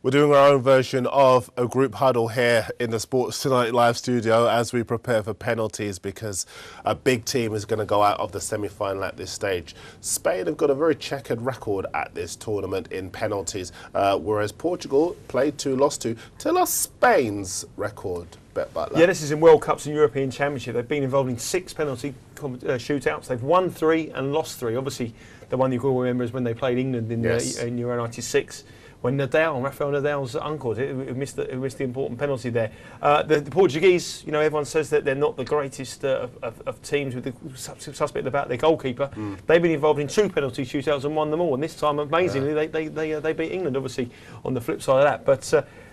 We're doing our own version of a group huddle here in the Sports Tonight live studio as we prepare for penalties because a big team is going to go out of the semi-final at this stage. Spain have got a very checkered record at this tournament in penalties, whereas Portugal played 2, lost 2. Tell us Spain's record, Bet Butler. Yeah, this is in World Cups and European Championship. They've been involved in 6 penalty shootouts. They've won 3 and lost 3. Obviously, the one you can remember is when they played England in Euro '96. When Rafael Nadal's uncle, who missed the important penalty there. The Portuguese, everyone says that they're not the greatest of teams with the suspect about their goalkeeper. They've been involved in 2 penalty shootouts and won them all. And this time, amazingly, they beat England, obviously, on the flip side of that. But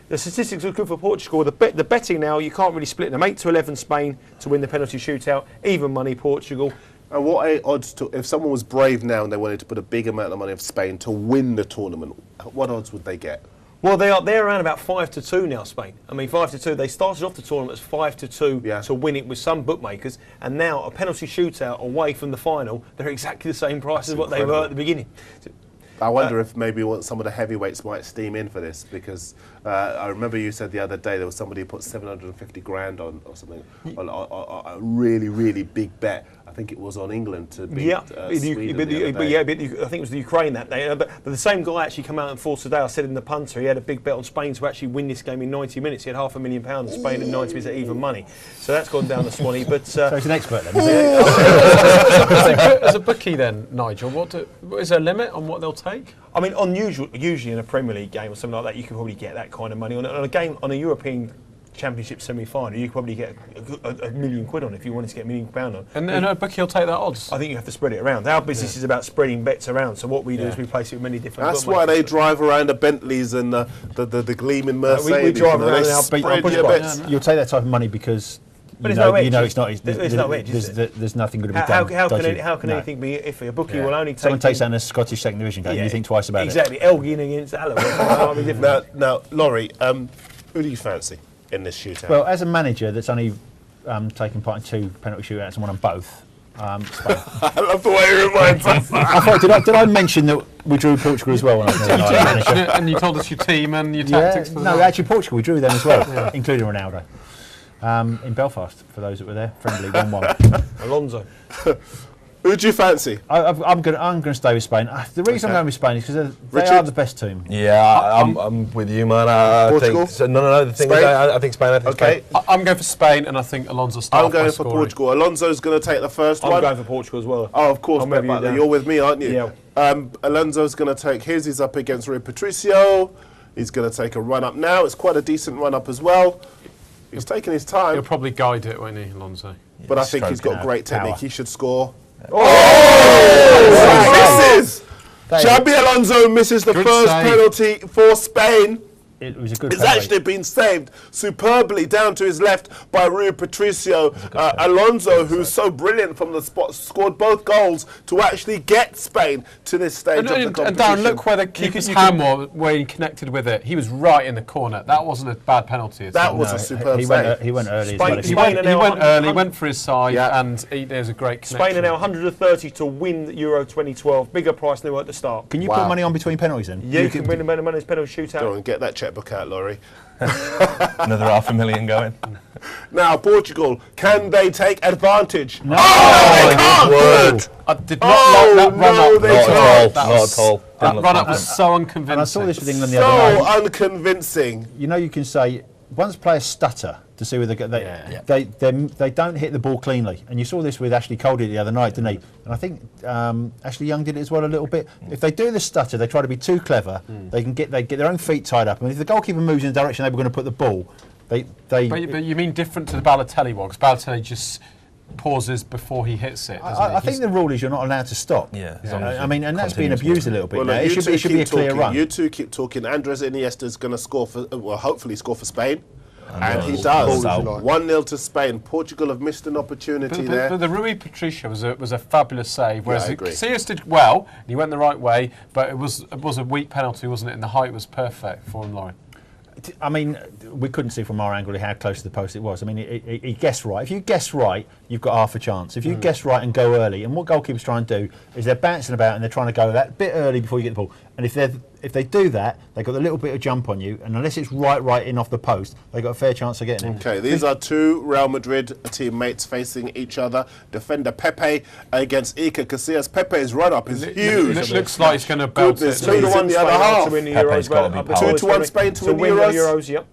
the statistics are good for Portugal. The betting now, you can't really split them. 8-11 Spain to win the penalty shootout. Even money Portugal. And what are odds if someone was brave now and they wanted to put a big amount of money of Spain to win the tournament, what odds would they get? Well, they're around about 5-2 now, Spain. I mean, 5-2. They started off the tournament as 5-2 to win it with some bookmakers, and now a penalty shootout away from the final, they're exactly the same price as what they were at the beginning. I wonder if maybe some of the heavyweights might steam in for this, because I remember you said the other day there was somebody who put 750 grand on or something, on a really, really big bet. I think it was on England to beat Sweden I think it was the Ukraine that day. But the same guy actually came out and forced today. I said in the punter, he had a big bet on Spain to actually win this game in 90 minutes. He had £500,000 Spain in 90 minutes at even money. So that's gone down the Swanee. But so he's an expert then. As a bookie then, Nigel, is there a limit on what they'll take? I mean, usually in a Premier League game or something like that, you can probably get that kind of money. On a European Championship semi-final, you could probably get a million quid on if you wanted to get £1 million on. And a bookie will take that odds? I think you have to spread it around. Our business is about spreading bets around, so what we do is we place it with many different That's why they drive around the Bentleys and the gleaming Mercedes. We drive around in our bets. You'll take that type of money because it's no edge. There's no edge. There's nothing going to be done. How can anything be iffy? A bookie will only take... Someone takes that in a Scottish second division game and you think twice about it. Exactly. Elgin against Alloa. Now, Laurie, who do you fancy in this shootout? Well, as a manager that's only taken part in 2 penalty shootouts and won them both, I love the way you remind us. Did I mention that we drew Portugal as well when I was manager? And you told us your team and your tactics for No, actually Portugal, we drew them as well, including Ronaldo. In Belfast, for those that were there, friendly 1-1. Alonso. Who do you fancy? I'm going to stay with Spain. The reason I'm going with Spain is because they are the best team. Yeah, I'm with you, man. Portugal? The thing is, I think Spain. Okay. I'm going for Spain, and I think Alonso starts. I'm going for Portugal. Alonso's going to take the first one. I'm going for Portugal as well. Oh, of course, you're with me, aren't you? Yeah. Alonso's going to take his. He's up against Rui Patricio. He's going to take a run up now. It's quite a decent run up as well. He's taking his time. He'll probably guide it, won't he, Alonso? Yeah, but I think he's got great technique. He should score. Misses! Xabi Alonso misses the first penalty for Spain. It was a good It's actually been saved superbly down to his left by Rui Patricio. Alonso, who's so brilliant from the spot, scored both goals to actually get Spain to this stage of the competition. And Darren, look where the keeper's hand was, where he connected with it. He was right in the corner. That wasn't a bad penalty at all. That was a superb save. He went early. He went early, went for his side, and there's a great connection. Spain are now 130 to win Euro 2012. Bigger price than they were at the start. Can you put money on between penalties then? Yeah, you can win the money's penalty shootout. Go and get that checkbook out, Laurie. Another $500,000 going. Now, Portugal, can they take advantage? No. They can't! I did not like that run-up. Not at all. That run-up was so unconvincing. And I saw this with England the other night. So unconvincing. You can say, once players stutter to see where they don't hit the ball cleanly. And you saw this with Ashley Cole the other night, didn't he? And I think Ashley Young did it as well a little bit. If they do the stutter, they try to be too clever. They get their own feet tied up. And if the goalkeeper moves in the direction they were going to put the ball, But you mean different to the Balotelli one? Because Balotelli just pauses before he hits it. I think the rule is you're not allowed to stop. Yeah. I mean, and that's been abused a little bit now. It should be a clear run. You two keep talking. Andres Iniesta's going to score hopefully score for Spain. And he does. 1-0 to Spain. Portugal have missed an opportunity there. But the Rui Patricio was a fabulous save. Whereas Casillas did well, and he went the right way, but it was a weak penalty, wasn't it? And the height was perfect for him, Lauren. I mean, we couldn't see from our angle how close to the post it was. I mean, he guessed right. If you guess right, you've got half a chance. If you guess right and go early, and what goalkeepers try and do is they're bouncing about and they're trying to go that bit early before you get the ball. And if they do that, they've got a little bit of jump on you, and unless it's right in off the post, they've got a fair chance of getting it. Okay, these are two Real Madrid teammates facing each other. Defender Pepe against Iker Casillas. Pepe's run-up is huge. It looks like he's going to belt it. 2-1 the other half. 2-1 Spain to win the Euros. Yep.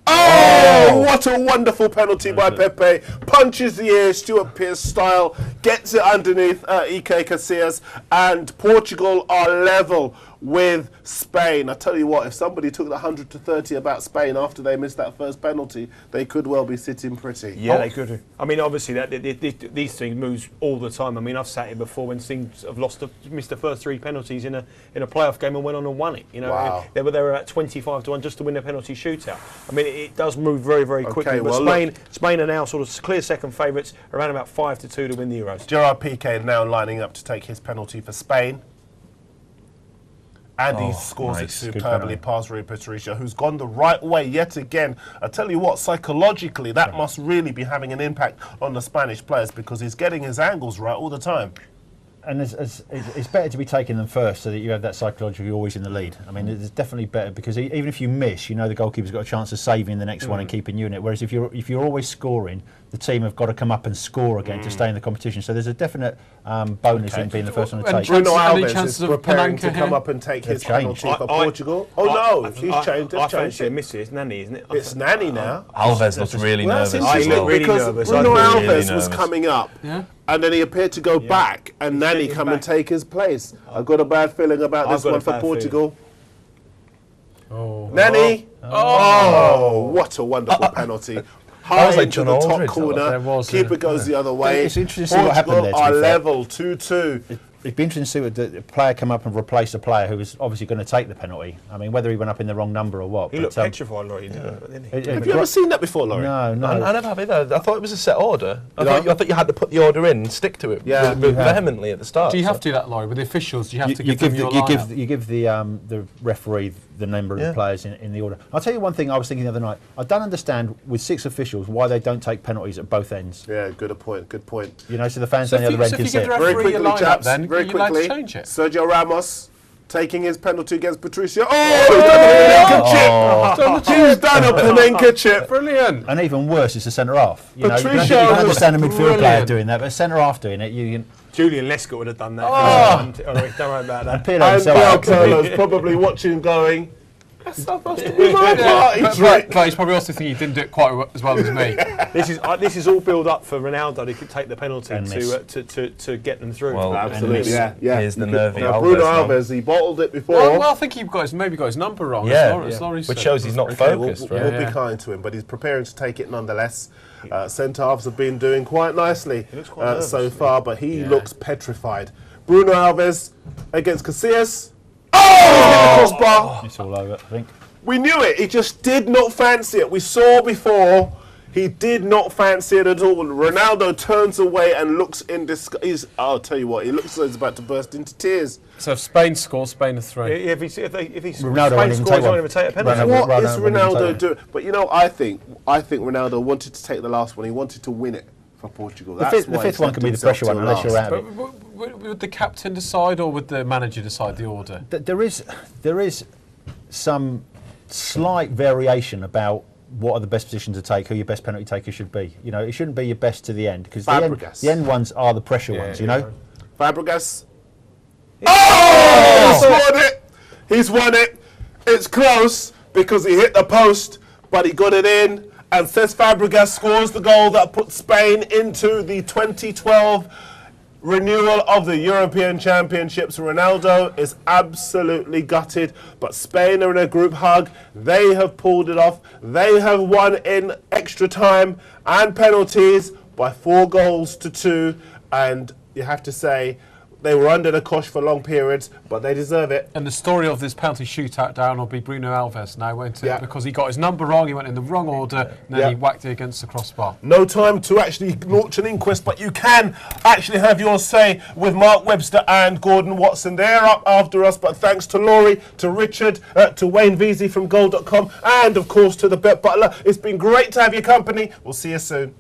Oh, what a wonderful penalty by Pepe. Punches the air, Stuart Pearce style, gets it underneath Iker Casillas, and Portugal are level with Spain. I tell you what, if somebody took the 100-30 about Spain after they missed that first penalty, they could well be sitting pretty. Yeah, they could. I mean, obviously, these things moves all the time. I mean, I've sat here before when teams have missed the first 3 penalties in a playoff game and went on and won it. You know, wow. they were at 25-1 just to win a penalty shootout. I mean, it does move very, very quickly. Okay, but well, Spain are now sort of clear second favourites, around about 5-2 to win the Euros. Gerard Piqué now lining up to take his penalty for Spain. And he scores it superbly past Rui Patricio, who's gone the right way yet again. I tell you what, psychologically, that must really be having an impact on the Spanish players because he's getting his angles right all the time. And it's better to be taking them first so that you have that psychologically always in the lead. I mean, it's definitely better because even if you miss, you know the goalkeeper's got a chance of saving the next one and keeping you in it. Whereas if you're always scoring, the team have got to come up and score again to stay in the competition. So there's a definite bonus in being the first one to take. Bruno Alves is preparing to come up and take his penalty for Portugal. Oh no, he's changed. I fancy a miss here. It's Nani, isn't it? It's Nani now. Alves looks really nervous. I look really nervous. Bruno Alves was coming up. Yeah. And then he appeared to go back, and Nani come and take his place. I've got a bad feeling about this one for Portugal. Oh. Nani! Oh, what a wonderful penalty. High like into John the top Aldridge, corner, keeper goes the other way. It's interesting to see what happened there, to be Portugal are fair. level 2-2. It'd be interesting to see what the player come up and replace a player who was obviously going to take the penalty. I mean, whether he went up in the wrong number or what. He looked petrified, Laurie, didn't he? Have you ever seen that before, Laurie? No. I never have either. I thought it was a set order. I thought you had to put the order in and stick to it vehemently at the start. Do you have to do that, Laurie? With the officials, do you have to You give them your lineup? You give the referee the number of the players in the order. I'll tell you one thing I was thinking the other night. I don't understand with 6 officials why they don't take penalties at both ends. Yeah, good point, good point. You know, so the fans on the other end can see it. Very quickly, chaps, then, very you're allowed to quickly. change it. Sergio Ramos taking his penalty against Patricio. Oh, he's done a Panenka chip! He's done a Panenka chip! Brilliant! And even worse, it's a centre half. You know, you Patricio can understand a midfield player brilliant. doing that, but a centre half doing it, you can. Julian Lescott would have done that. Don't worry about that. And Pirlo And himself. Carlo's probably watching going, that's supposed to be my party trick. But he's probably also thinking he didn't do it quite as well as me. This is all build up for Ronaldo to take the penalty And to get them through. Well, Absolutely, yeah. Here's the nervy Now, Alves Bruno now. Alves, he bottled it before. Well, I think he maybe got his number wrong. As Laurie which said. shows he's not Okay, focused. we'll right? be kind to him, but he's preparing to take it nonetheless. Centre halves have been doing quite nicely so far, but he looks petrified. Bruno Alves against Casillas. Oh! Crossbar. It's all over, I think. We knew it. He just did not fancy it. We saw before. He did not fancy it at all. Ronaldo turns away and looks in disgust. I'll tell you what, he looks like he's about to burst into tears. So if Spain scores, Spain are 3. If he Ronaldo Spain won't even scores, take he won't one. even take a penalty. Ronaldo- What is Ronaldo wouldn't Ronaldo take doing? But you know, I think Ronaldo wanted to take the last one. He wanted to win it for Portugal. The fifth one can be the pressure one unless you're out But of it. would the captain decide or would the manager decide the order? There is some slight variation about what are the best positions to take, who your best penalty taker should be. You know, it shouldn't be your best to the end because the end ones are the pressure ones. You know. Fabregas. Oh! He's scored it. He's won it. It's close because he hit the post, but he got it in. And Cesc Fabregas scores the goal that put Spain into the 2012 renewal of the European Championships. Ronaldo is absolutely gutted, but Spain are in a group hug. They have pulled it off. They have won in extra time and penalties by 4-2, and you have to say they were under the cosh for long periods, but they deserve it. And the story of this penalty shootout down will be Bruno Alves now, won't it? Yeah. Because he got his number wrong, he went in the wrong order, and then he whacked it against the crossbar. No time to actually launch an inquest, but you can actually have your say with Mark Webster and Gordon Watson. They're up after us, but thanks to Laurie, to Richard, to Wayne Veazey from Goal.com, and of course to the Bet Butler. It's been great to have your company. We'll see you soon.